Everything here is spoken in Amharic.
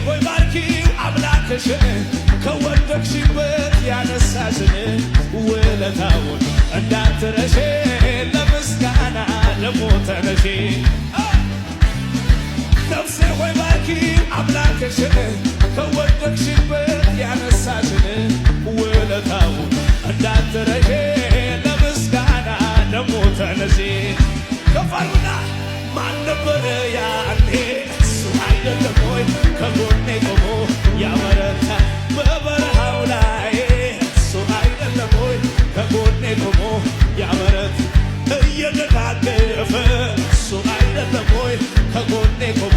ሆይ ባርኪው አምላክሽን ከወደቅሽበት ያነሳሽን ውለታውን እንዳትረሺ ለምስጋና ደሞ ተነሺ ነፍሴ ሆይ ባርኪው አምላክሽን ከወደቅሽበት ያነሳሽን ውለታውን እንዳትረሺ ለምስጋና ደሞ ተነሺ ከፋሩና ማን ነበረ ያኔ እሱ አይደለም ወይ ከጎኔ ቆሞ ያበረታ በበረሃው ላይ እሱ አይደለም ወይ ከጎኔ ቆሞ ያበረታ እየደጋገፈ እሱ አይደለም ወይ ከጎኔ ቆሞ